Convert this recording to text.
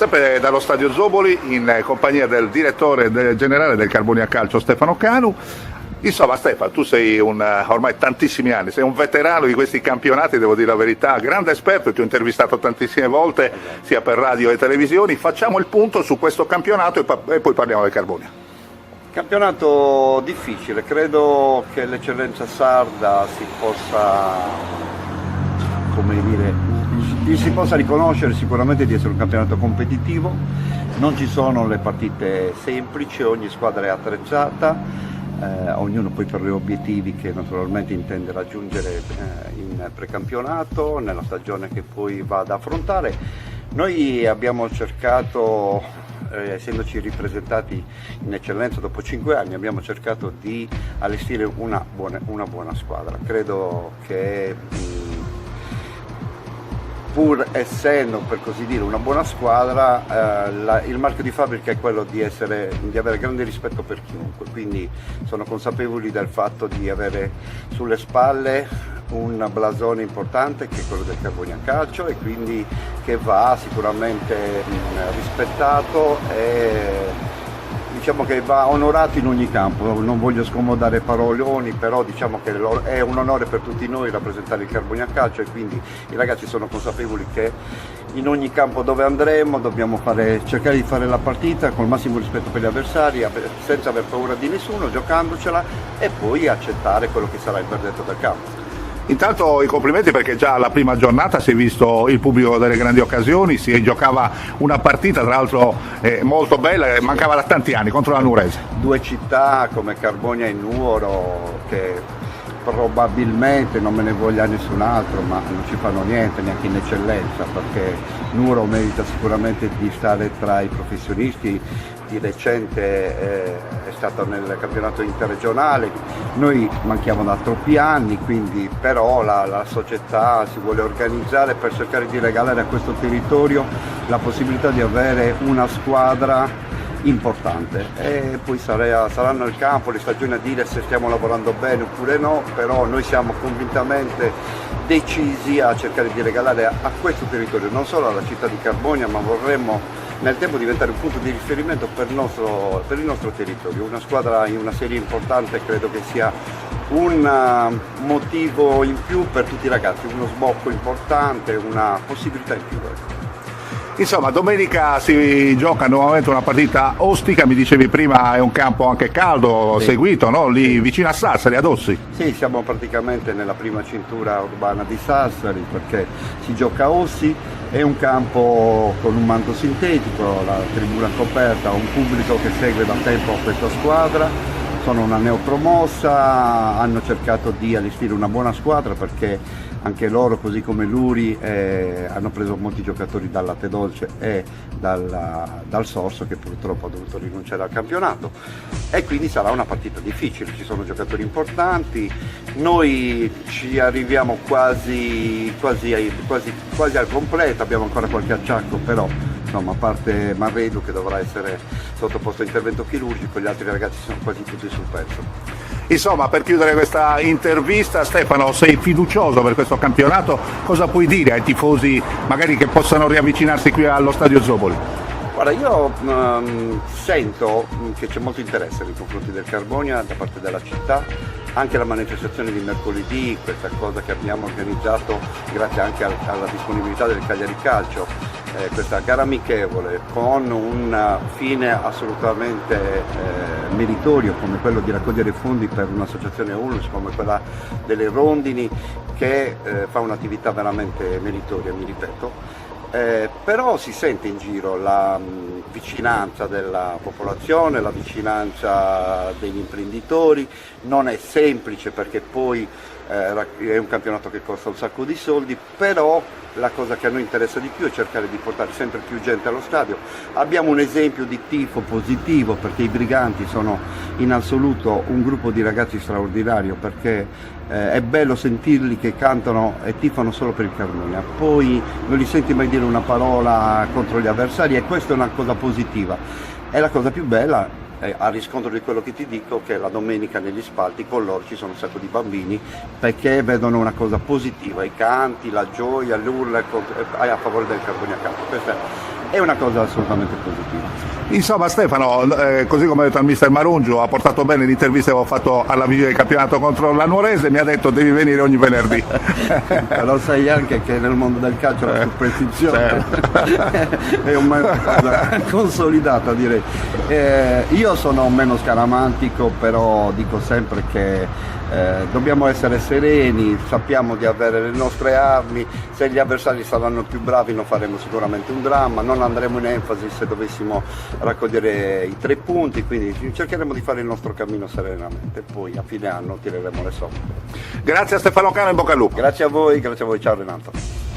sempre dallo Stadio Zoboli in compagnia del direttore generale del Carbonia Calcio Stefano Canu. Insomma Stefano, tu sei ormai tantissimi anni, sei un veterano di questi campionati, devo dire la verità, grande esperto, ti ho intervistato tantissime volte sia per radio e televisioni. Facciamo il punto su questo campionato e poi parliamo del Carbonia. Campionato difficile, credo che l'eccellenza sarda si possa riconoscere sicuramente di essere un campionato competitivo. Non ci sono le partite semplici, ogni squadra è attrezzata. Ognuno poi per gli obiettivi che naturalmente intende raggiungere in precampionato, nella stagione che poi va ad affrontare. Noi abbiamo cercato, essendoci ripresentati in eccellenza dopo 5 anni, abbiamo cercato di allestire una buona squadra. Credo che pur essendo, per così dire, una buona squadra, il marchio di fabbrica è quello di avere grande rispetto per chiunque, quindi sono consapevoli del fatto di avere sulle spalle un blasone importante che è quello del Carbonia Calcio e quindi che va sicuramente rispettato e diciamo che va onorato in ogni campo. Non voglio scomodare paroloni, però diciamo che è un onore per tutti noi rappresentare il Carbonia Calcio e quindi i ragazzi sono consapevoli che in ogni campo dove andremo dobbiamo cercare di fare la partita con il massimo rispetto per gli avversari, senza aver paura di nessuno, giocandocela e poi accettare quello che sarà il verdetto del campo. Intanto i complimenti perché già alla prima giornata si è visto il pubblico delle grandi occasioni, si giocava una partita tra l'altro molto bella, mancava da tanti anni contro la Nuorese. Due città come Carbonia e Nuoro che probabilmente, non me ne voglia nessun altro, ma non ci fanno niente neanche in eccellenza, perché Nuoro merita sicuramente di stare tra i professionisti. Di recente è stato nel campionato interregionale, noi manchiamo da troppi anni, quindi però la società si vuole organizzare per cercare di regalare a questo territorio la possibilità di avere una squadra importante e poi saranno il campo, le stagioni a dire se stiamo lavorando bene oppure no, però noi siamo convintamente decisi a cercare di regalare a questo territorio, non solo alla città di Carbonia, ma vorremmo nel tempo diventare un punto di riferimento per il nostro territorio. Una squadra in una serie importante credo che sia un motivo in più per tutti i ragazzi, uno sbocco importante, una possibilità in più. Insomma, domenica si gioca nuovamente una partita ostica, mi dicevi prima è un campo anche caldo, sì. Seguito, no? Lì vicino a Sassari, ad Ossi. Sì, siamo praticamente nella prima cintura urbana di Sassari perché si gioca a Ossi, è un campo con un manto sintetico, la tribuna coperta, un pubblico che segue da tempo questa squadra, sono una neopromossa, hanno cercato di allestire una buona squadra perché anche loro, così come Luri, hanno preso molti giocatori dal Latte Dolce e dal Sorso, che purtroppo ha dovuto rinunciare al campionato, e quindi sarà una partita difficile, ci sono giocatori importanti, noi ci arriviamo quasi al completo, abbiamo ancora qualche acciacco, però insomma, a parte Marredo che dovrà essere sottoposto a intervento chirurgico, gli altri ragazzi sono quasi tutti sul pezzo. Insomma, per chiudere questa intervista, Stefano, sei fiducioso per questo campionato? Cosa puoi dire ai tifosi magari che possano riavvicinarsi qui allo Stadio Zoboli? Guarda, io sento che c'è molto interesse nei confronti del Carbonia da parte della città, anche la manifestazione di mercoledì, questa cosa che abbiamo organizzato grazie anche alla disponibilità del Cagliari Calcio, questa gara amichevole con un fine assolutamente meritorio come quello di raccogliere fondi per un'associazione UNLUS come quella delle Rondini che fa un'attività veramente meritoria, mi ripeto. Però si sente in giro la vicinanza della popolazione, la vicinanza degli imprenditori, non è semplice perché poi è un campionato che costa un sacco di soldi, però la cosa che a noi interessa di più è cercare di portare sempre più gente allo stadio. Abbiamo un esempio di tifo positivo perché i Briganti sono in assoluto un gruppo di ragazzi straordinario, perché è bello sentirli che cantano e tifano solo per il Carbonia, poi non li senti mai dire una parola contro gli avversari e questa è una cosa positiva. E la cosa più bella, a riscontro di quello che ti dico, che la domenica negli spalti con loro ci sono un sacco di bambini perché vedono una cosa positiva, i canti, la gioia, l'urla a favore del Carbonia Calcio. Questa è una cosa assolutamente positiva. Insomma Stefano, così come ha detto al mister Marungio, ha portato bene l'intervista che avevo fatto alla vigilia del campionato contro la Nuorese, mi ha detto devi venire ogni venerdì. Però sai anche che nel mondo del calcio la superstizione è una cosa consolidata, direi. Io sono meno scaramantico, però dico sempre che dobbiamo essere sereni, sappiamo di avere le nostre armi, se gli avversari saranno più bravi non faremo sicuramente un dramma, non andremo in enfasi se dovessimo raccogliere i 3 punti, quindi cercheremo di fare il nostro cammino serenamente, poi a fine anno tireremo le somme. Grazie a Stefano Cano, in bocca al lupo. Grazie a voi, ciao Renato.